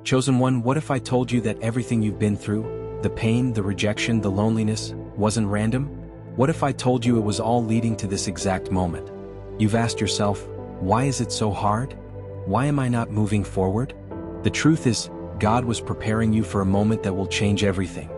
Chosen one, what if I told you that everything you've been through, the pain, the rejection, the loneliness, wasn't random? What if I told you it was all leading to this exact moment? You've asked yourself, why is it so hard? Why am I not moving forward? The truth is, God was preparing you for a moment that will change everything.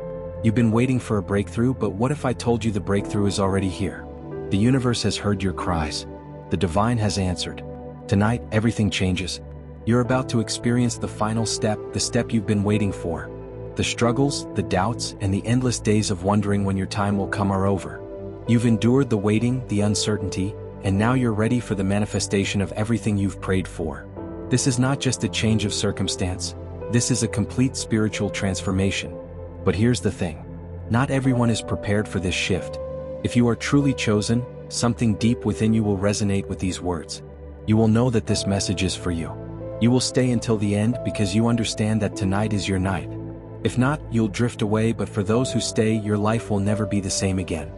You've been waiting for a breakthrough, but what if I told you the breakthrough is already here? The universe has heard your cries. The divine has answered. Tonight, everything changes. You're about to experience the final step, the step you've been waiting for. The struggles, the doubts, and the endless days of wondering when your time will come are over. You've endured the waiting, the uncertainty, and now you're ready for the manifestation of everything you've prayed for. This is not just a change of circumstance. This is a complete spiritual transformation. But here's the thing. Not everyone is prepared for this shift. If you are truly chosen, something deep within you will resonate with these words. You will know that this message is for you. You will stay until the end because you understand that tonight is your night. If not, you'll drift away, but for those who stay, your life will never be the same again.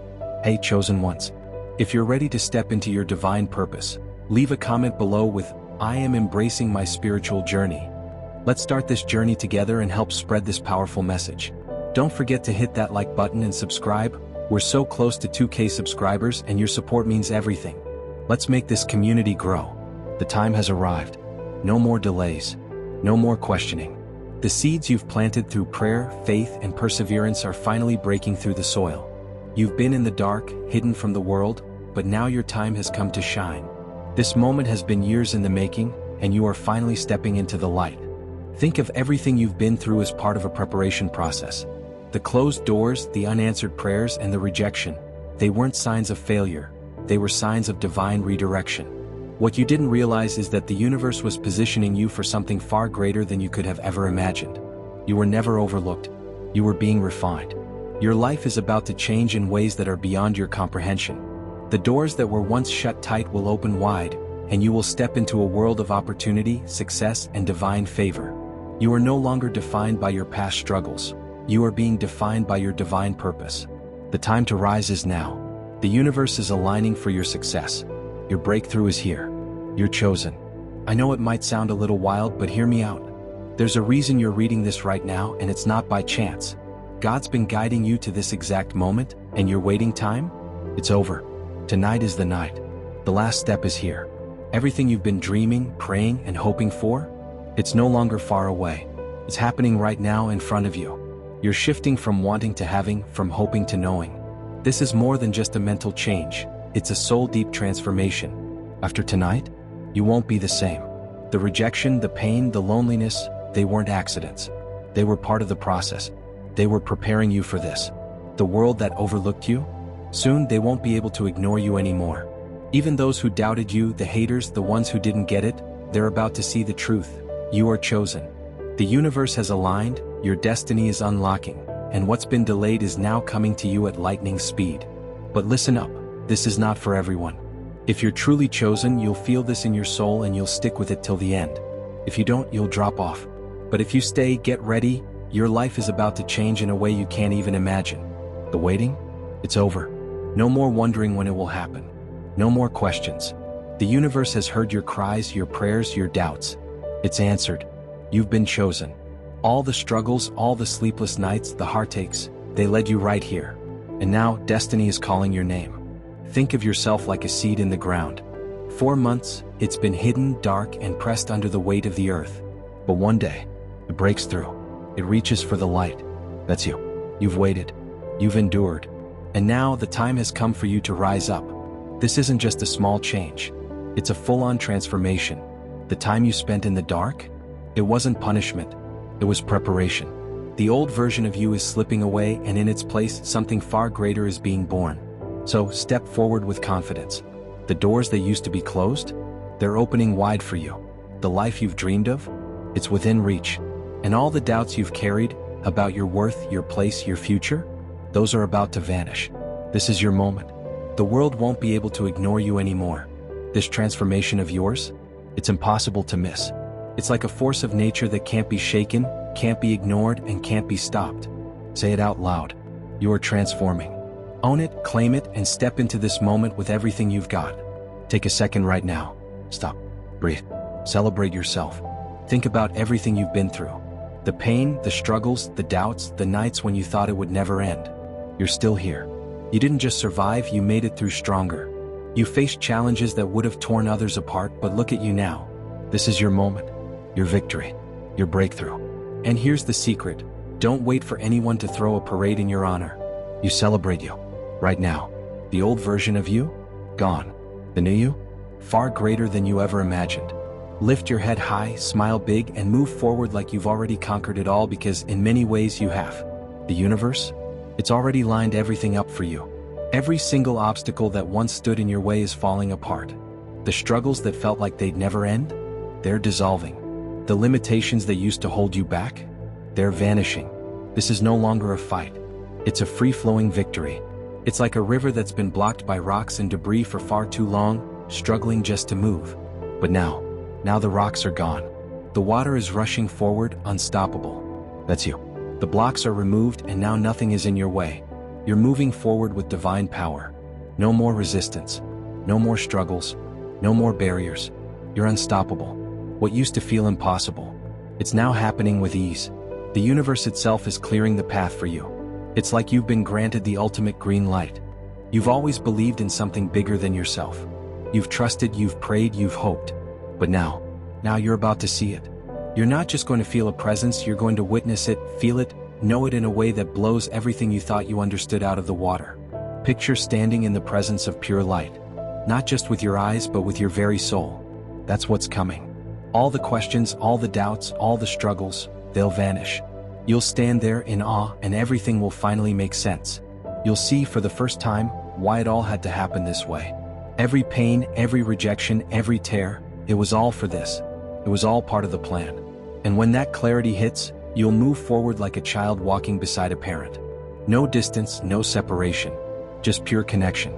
Hey, chosen ones. If you're ready to step into your divine purpose, leave a comment below with, I am embracing my spiritual journey. Let's start this journey together and help spread this powerful message. Don't forget to hit that like button and subscribe. We're so close to 2K subscribers and your support means everything. Let's make this community grow. The time has arrived. No more delays. No more questioning. The seeds you've planted through prayer, faith, and perseverance are finally breaking through the soil. You've been in the dark, hidden from the world, but now your time has come to shine. This moment has been years in the making, and you are finally stepping into the light. Think of everything you've been through as part of a preparation process. The closed doors, the unanswered prayers, and the rejection, they weren't signs of failure. They were signs of divine redirection. What you didn't realize is that the universe was positioning you for something far greater than you could have ever imagined. You were never overlooked. You were being refined. Your life is about to change in ways that are beyond your comprehension. The doors that were once shut tight will open wide, and you will step into a world of opportunity, success, and divine favor. You are no longer defined by your past struggles. You are being defined by your divine purpose. The time to rise is now. The universe is aligning for your success. Your breakthrough is here. You're chosen. I know it might sound a little wild, but hear me out. There's a reason you're reading this right now, and it's not by chance. God's been guiding you to this exact moment, and your waiting time? It's over. Tonight is the night. The last step is here. Everything you've been dreaming, praying, and hoping for? It's no longer far away. It's happening right now in front of you. You're shifting from wanting to having, from hoping to knowing. This is more than just a mental change. It's a soul-deep transformation. After tonight, you won't be the same. The rejection, the pain, the loneliness, they weren't accidents. They were part of the process. They were preparing you for this. The world that overlooked you? Soon they won't be able to ignore you anymore. Even those who doubted you, the haters, the ones who didn't get it, they're about to see the truth. You are chosen. The universe has aligned, your destiny is unlocking, and what's been delayed is now coming to you at lightning speed. But listen up. This is not for everyone. If you're truly chosen, you'll feel this in your soul and you'll stick with it till the end. If you don't, you'll drop off. But if you stay, get ready, your life is about to change in a way you can't even imagine. The waiting? It's over. No more wondering when it will happen. No more questions. The universe has heard your cries, your prayers, your doubts. It's answered. You've been chosen. All the struggles, all the sleepless nights, the heartaches, they led you right here. And now, destiny is calling your name. Think of yourself like a seed in the ground. 4 months, it's been hidden, dark, and pressed under the weight of the earth. But one day, it breaks through. It reaches for the light. That's you. You've waited. You've endured. And now the time has come for you to rise up. This isn't just a small change. It's a full-on transformation. The time you spent in the dark? It wasn't punishment. It was preparation. The old version of you is slipping away, and in its place, something far greater is being born. So, step forward with confidence. The doors that used to be closed? They're opening wide for you. The life you've dreamed of? It's within reach. And all the doubts you've carried about your worth, your place, your future? Those are about to vanish. This is your moment. The world won't be able to ignore you anymore. This transformation of yours? It's impossible to miss. It's like a force of nature that can't be shaken, can't be ignored, and can't be stopped. Say it out loud. You are transforming. Own it, claim it, and step into this moment with everything you've got. Take a second right now. Stop. Breathe. Celebrate yourself. Think about everything you've been through. The pain, the struggles, the doubts, the nights when you thought it would never end. You're still here. You didn't just survive, you made it through stronger. You faced challenges that would have torn others apart, but look at you now. This is your moment, your victory, your breakthrough. And here's the secret. Don't wait for anyone to throw a parade in your honor. You celebrate you. Right now. The old version of you? Gone. The new you? Far greater than you ever imagined. Lift your head high, smile big, and move forward like you've already conquered it all, because in many ways you have. The universe? It's already lined everything up for you. Every single obstacle that once stood in your way is falling apart. The struggles that felt like they'd never end? They're dissolving. The limitations that used to hold you back? They're vanishing. This is no longer a fight. It's a free-flowing victory. It's like a river that's been blocked by rocks and debris for far too long, struggling just to move. But now the rocks are gone. The water is rushing forward, unstoppable. That's you. The blocks are removed and now nothing is in your way. You're moving forward with divine power. No more resistance. No more struggles. No more barriers. You're unstoppable. What used to feel impossible, it's now happening with ease. The universe itself is clearing the path for you. It's like you've been granted the ultimate green light. You've always believed in something bigger than yourself. You've trusted, you've prayed, you've hoped. But now you're about to see it. You're not just going to feel a presence, you're going to witness it, feel it, know it in a way that blows everything you thought you understood out of the water. Picture standing in the presence of pure light. Not just with your eyes, but with your very soul. That's what's coming. All the questions, all the doubts, all the struggles, they'll vanish. You'll stand there in awe and everything will finally make sense. You'll see for the first time why it all had to happen this way. Every pain, every rejection, every tear, it was all for this. It was all part of the plan. And when that clarity hits, you'll move forward like a child walking beside a parent. No distance, no separation, just pure connection.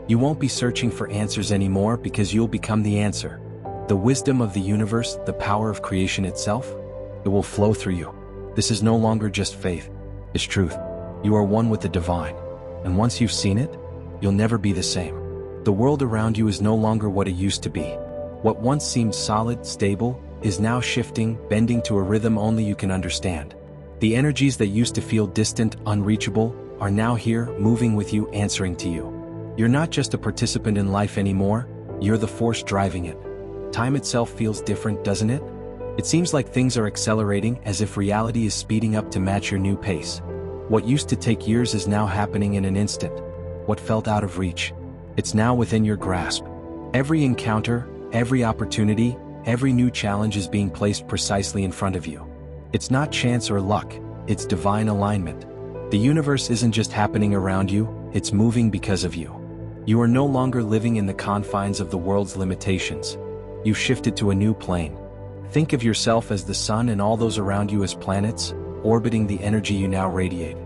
You won't be searching for answers anymore because you'll become the answer. The wisdom of the universe, the power of creation itself, it will flow through you. This is no longer just faith, it's truth. You are one with the divine. And once you've seen it, you'll never be the same. The world around you is no longer what it used to be. What once seemed solid, stable, is now shifting, bending to a rhythm only you can understand. The energies that used to feel distant, unreachable, are now here, moving with you, answering to you. You're not just a participant in life anymore, you're the force driving it. Time itself feels different, doesn't it? It seems like things are accelerating, as if reality is speeding up to match your new pace. What used to take years is now happening in an instant. What felt out of reach, it's now within your grasp. Every encounter, every opportunity, every new challenge is being placed precisely in front of you. It's not chance or luck, it's divine alignment. The universe isn't just happening around you, it's moving because of you. You are no longer living in the confines of the world's limitations. You've shifted to a new plane. Think of yourself as the sun and all those around you as planets, orbiting the energy you now radiate.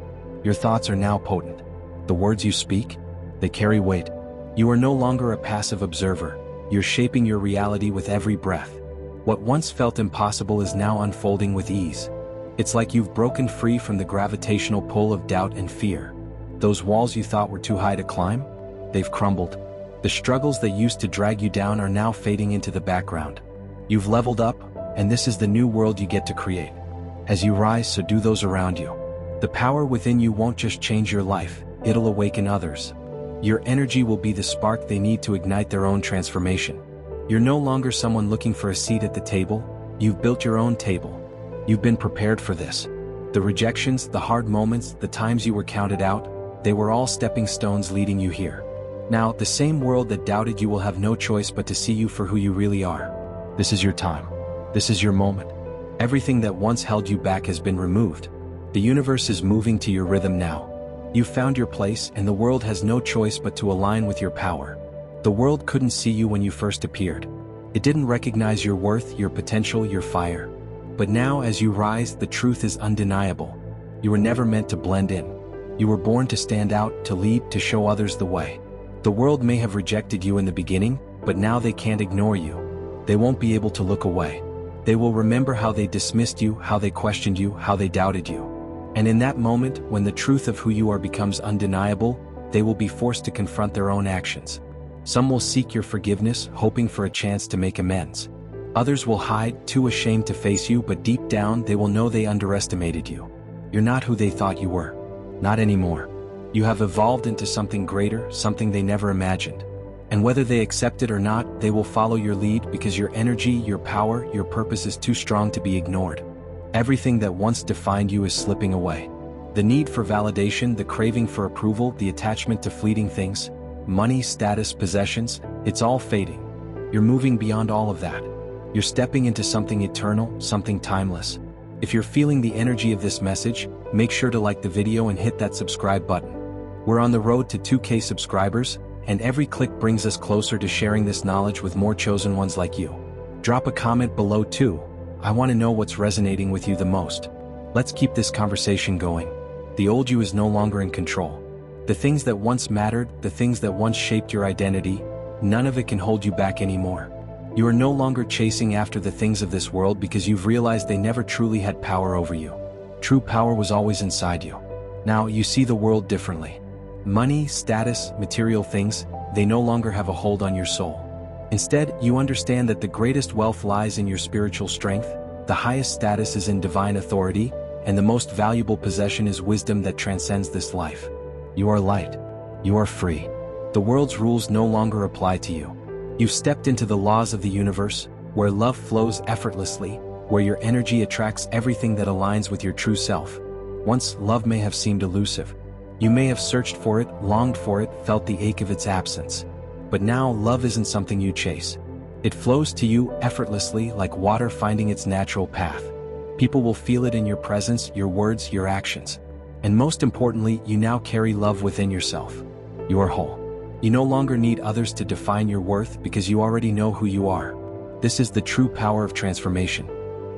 Your thoughts are now potent. The words you speak, they carry weight. You are no longer a passive observer. You're shaping your reality with every breath. What once felt impossible is now unfolding with ease. It's like you've broken free from the gravitational pull of doubt and fear. Those walls you thought were too high to climb, they've crumbled. The struggles that used to drag you down are now fading into the background. You've leveled up, and this is the new world you get to create. As you rise, so do those around you. The power within you won't just change your life, it'll awaken others. Your energy will be the spark they need to ignite their own transformation. You're no longer someone looking for a seat at the table, you've built your own table. You've been prepared for this. The rejections, the hard moments, the times you were counted out, they were all stepping stones leading you here. Now, the same world that doubted you will have no choice but to see you for who you really are. This is your time. This is your moment. Everything that once held you back has been removed. The universe is moving to your rhythm now. You've found your place, and the world has no choice but to align with your power. The world couldn't see you when you first appeared. It didn't recognize your worth, your potential, your fire. But now, as you rise, the truth is undeniable. You were never meant to blend in. You were born to stand out, to lead, to show others the way. The world may have rejected you in the beginning, but now they can't ignore you. They won't be able to look away. They will remember how they dismissed you, how they questioned you, how they doubted you. And in that moment, when the truth of who you are becomes undeniable, they will be forced to confront their own actions. Some will seek your forgiveness, hoping for a chance to make amends. Others will hide, too ashamed to face you, but deep down they will know they underestimated you. You're not who they thought you were. Not anymore. You have evolved into something greater, something they never imagined. And whether they accept it or not, they will follow your lead because your energy, your power, your purpose is too strong to be ignored. Everything that once defined you is slipping away. The need for validation, the craving for approval, the attachment to fleeting things, money, status, possessions, it's all fading. You're moving beyond all of that. You're stepping into something eternal, something timeless. If you're feeling the energy of this message, make sure to like the video and hit that subscribe button. We're on the road to 2K subscribers, and every click brings us closer to sharing this knowledge with more chosen ones like you. Drop a comment below too. I want to know what's resonating with you the most. Let's keep this conversation going. The old you is no longer in control. The things that once mattered, the things that once shaped your identity, none of it can hold you back anymore. You are no longer chasing after the things of this world because you've realized they never truly had power over you. True power was always inside you. Now you see the world differently. Money, status, material things, they no longer have a hold on your soul. Instead, you understand that the greatest wealth lies in your spiritual strength, the highest status is in divine authority, and the most valuable possession is wisdom that transcends this life. You are light. You are free. The world's rules no longer apply to you. You've stepped into the laws of the universe, where love flows effortlessly, where your energy attracts everything that aligns with your true self. Once, love may have seemed elusive. You may have searched for it, longed for it, felt the ache of its absence. But now, love isn't something you chase. It flows to you effortlessly like water finding its natural path. People will feel it in your presence, your words, your actions. And most importantly, you now carry love within yourself. You are whole. You no longer need others to define your worth because you already know who you are. This is the true power of transformation.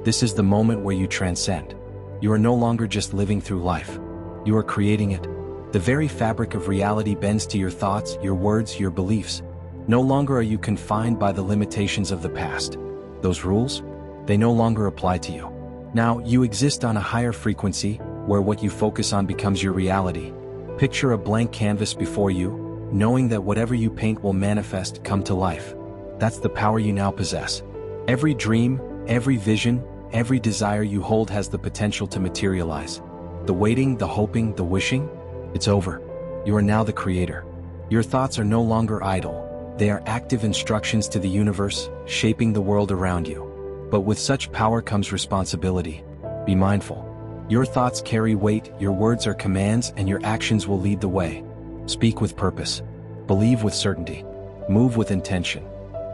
This is the moment where you transcend. You are no longer just living through life. You are creating it. The very fabric of reality bends to your thoughts, your words, your beliefs. No longer are you confined by the limitations of the past. Those rules, they no longer apply to you. Now, you exist on a higher frequency, where what you focus on becomes your reality. Picture a blank canvas before you, knowing that whatever you paint will manifest, come to life. That's the power you now possess. Every dream, every vision, every desire you hold has the potential to materialize. The waiting, the hoping, the wishing, it's over. You are now the creator. Your thoughts are no longer idle. They are active instructions to the universe, shaping the world around you. But with such power comes responsibility. Be mindful. Your thoughts carry weight, your words are commands, and your actions will lead the way. Speak with purpose. Believe with certainty. Move with intention.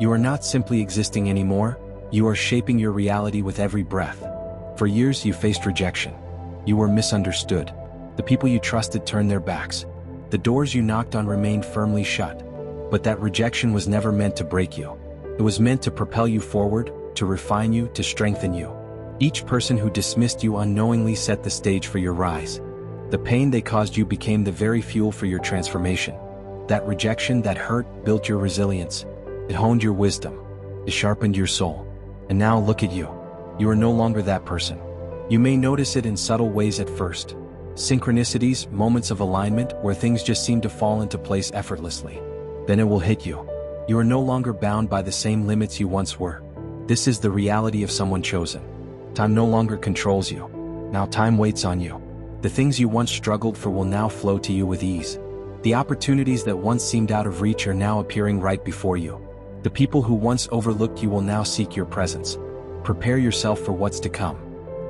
You are not simply existing anymore, you are shaping your reality with every breath. For years you faced rejection. You were misunderstood. The people you trusted turned their backs. The doors you knocked on remained firmly shut. But that rejection was never meant to break you. It was meant to propel you forward, to refine you, to strengthen you. Each person who dismissed you unknowingly set the stage for your rise. The pain they caused you became the very fuel for your transformation. That rejection, that hurt, built your resilience. It honed your wisdom. It sharpened your soul. And now look at you. You are no longer that person. You may notice it in subtle ways at first. Synchronicities, moments of alignment where things just seem to fall into place effortlessly. Then it will hit you. You are no longer bound by the same limits you once were. This is the reality of someone chosen. Time no longer controls you. Now time waits on you. The things you once struggled for will now flow to you with ease. The opportunities that once seemed out of reach are now appearing right before you. The people who once overlooked you will now seek your presence. Prepare yourself for what's to come.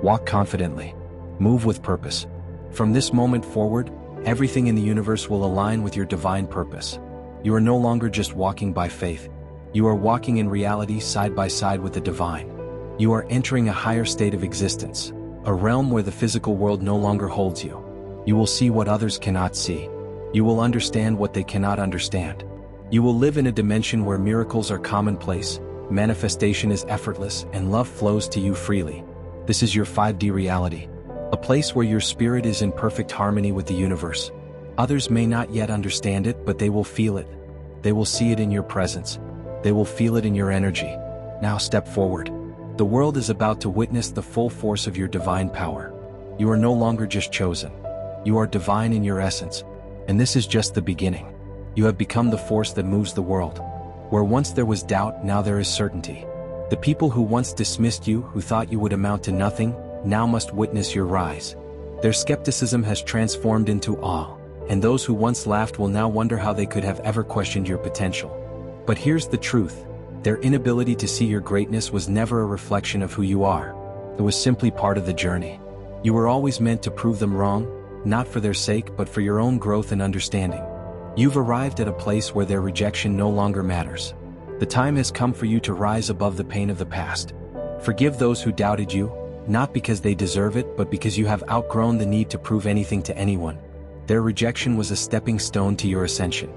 Walk confidently. Move with purpose. From this moment forward, everything in the universe will align with your divine purpose. You are no longer just walking by faith. You are walking in reality side by side with the divine. You are entering a higher state of existence, a realm where the physical world no longer holds you. You will see what others cannot see. You will understand what they cannot understand. You will live in a dimension where miracles are commonplace, manifestation is effortless, and love flows to you freely. This is your 5D reality. A place where your spirit is in perfect harmony with the universe. Others may not yet understand it, but they will feel it. They will see it in your presence. They will feel it in your energy. Now step forward. The world is about to witness the full force of your divine power. You are no longer just chosen. You are divine in your essence. And this is just the beginning. You have become the force that moves the world. Where once there was doubt, now there is certainty. The people who once dismissed you, who thought you would amount to nothing, now must witness your rise. Their skepticism has transformed into awe, and those who once laughed will now wonder how they could have ever questioned your potential. But here's the truth. Their inability to see your greatness was never a reflection of who you are. It was simply part of the journey. You were always meant to prove them wrong, not for their sake but for your own growth and understanding. You've arrived at a place where their rejection no longer matters. The time has come for you to rise above the pain of the past. Forgive those who doubted you, not because they deserve it but because you have outgrown the need to prove anything to anyone. Their rejection was a stepping stone to your ascension.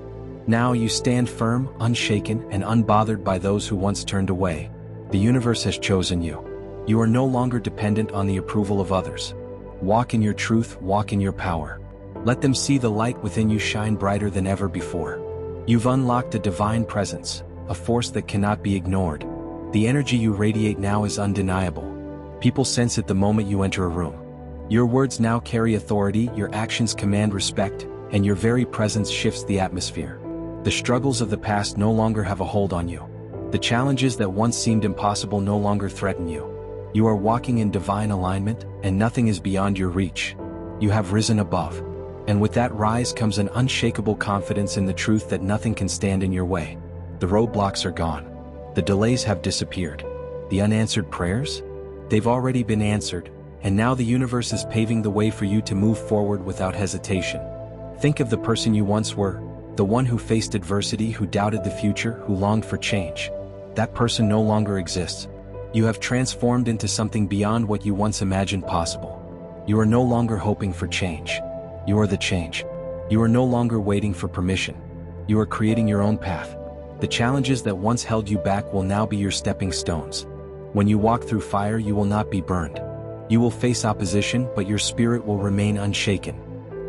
Now you stand firm, unshaken, and unbothered by those who once turned away. The universe has chosen you. You are no longer dependent on the approval of others. Walk in your truth, walk in your power. Let them see the light within you shine brighter than ever before. You've unlocked a divine presence, a force that cannot be ignored. The energy you radiate now is undeniable. People sense it the moment you enter a room. Your words now carry authority, your actions command respect, and your very presence shifts the atmosphere. The struggles of the past no longer have a hold on you. The challenges that once seemed impossible no longer threaten you. You are walking in divine alignment, and nothing is beyond your reach. You have risen above. And with that rise comes an unshakable confidence in the truth that nothing can stand in your way. The roadblocks are gone. The delays have disappeared. The unanswered prayers? They've already been answered, and now the universe is paving the way for you to move forward without hesitation. Think of the person you once were, the one who faced adversity, who doubted the future, who longed for change. That person no longer exists. You have transformed into something beyond what you once imagined possible. You are no longer hoping for change. You are the change. You are no longer waiting for permission. You are creating your own path. The challenges that once held you back will now be your stepping stones. When you walk through fire, you will not be burned. You will face opposition, but your spirit will remain unshaken.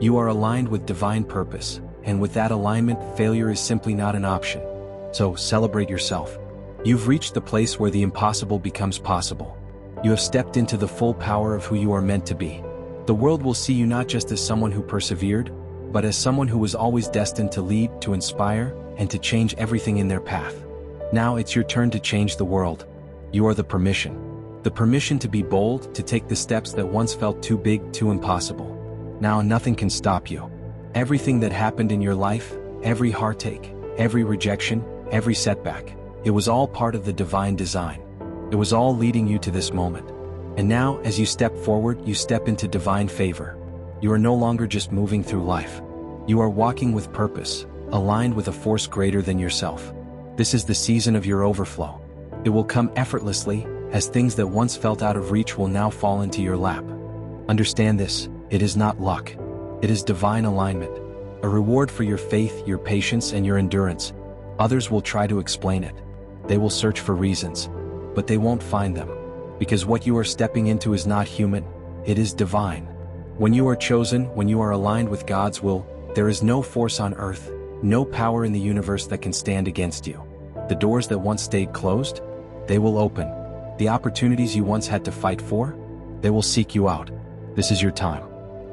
You are aligned with divine purpose, and with that alignment, failure is simply not an option. So celebrate yourself. You've reached the place where the impossible becomes possible. You have stepped into the full power of who you are meant to be. The world will see you not just as someone who persevered, but as someone who was always destined to lead, to inspire, and to change everything in their path. Now it's your turn to change the world. You are the permission. The permission to be bold, to take the steps that once felt too big, too impossible. Now nothing can stop you. Everything that happened in your life, every heartache, every rejection, every setback, it was all part of the divine design. It was all leading you to this moment. And now, as you step forward, you step into divine favor. You are no longer just moving through life. You are walking with purpose, aligned with a force greater than yourself. This is the season of your overflow. It will come effortlessly, as things that once felt out of reach will now fall into your lap. Understand this, it is not luck. It is divine alignment, a reward for your faith, your patience, and your endurance. Others will try to explain it. They will search for reasons, but they won't find them. Because what you are stepping into is not human, it is divine. When you are chosen, when you are aligned with God's will, there is no force on earth, no power in the universe that can stand against you. The doors that once stayed closed, they will open. The opportunities you once had to fight for, they will seek you out. This is your time.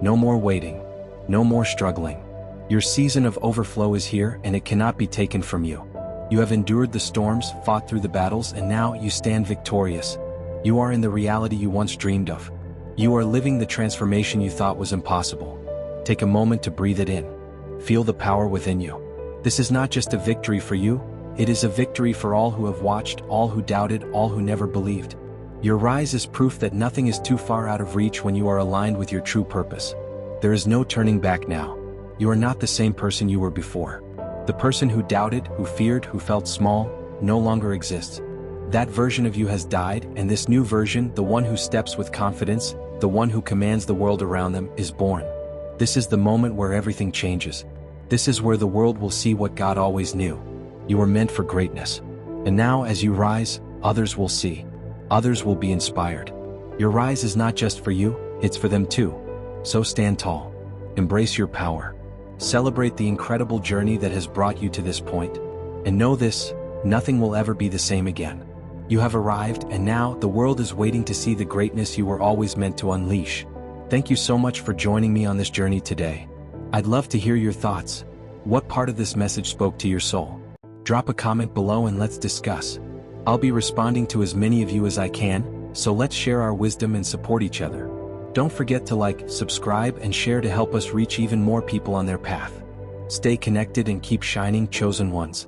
No more waiting. No more struggling. Your season of overflow is here, and it cannot be taken from you. You have endured the storms, fought through the battles, and now you stand victorious. You are in the reality you once dreamed of. You are living the transformation you thought was impossible. Take a moment to breathe it in. Feel the power within you. This is not just a victory for you, it is a victory for all who have watched, all who doubted, all who never believed. Your rise is proof that nothing is too far out of reach when you are aligned with your true purpose. There is no turning back now. You are not the same person you were before. The person who doubted, who feared, who felt small, no longer exists. That version of you has died, and this new version, the one who steps with confidence, the one who commands the world around them, is born. This is the moment where everything changes. This is where the world will see what God always knew. You were meant for greatness. And now, as you rise, others will see. Others will be inspired. Your rise is not just for you, it's for them too. So stand tall. Embrace your power. Celebrate the incredible journey that has brought you to this point. And know this, nothing will ever be the same again. You have arrived, and now the world is waiting to see the greatness you were always meant to unleash. Thank you so much for joining me on this journey today. I'd love to hear your thoughts. What part of this message spoke to your soul? Drop a comment below and let's discuss. I'll be responding to as many of you as I can, so let's share our wisdom and support each other. Don't forget to like, subscribe, and share to help us reach even more people on their path. Stay connected and keep shining, chosen ones.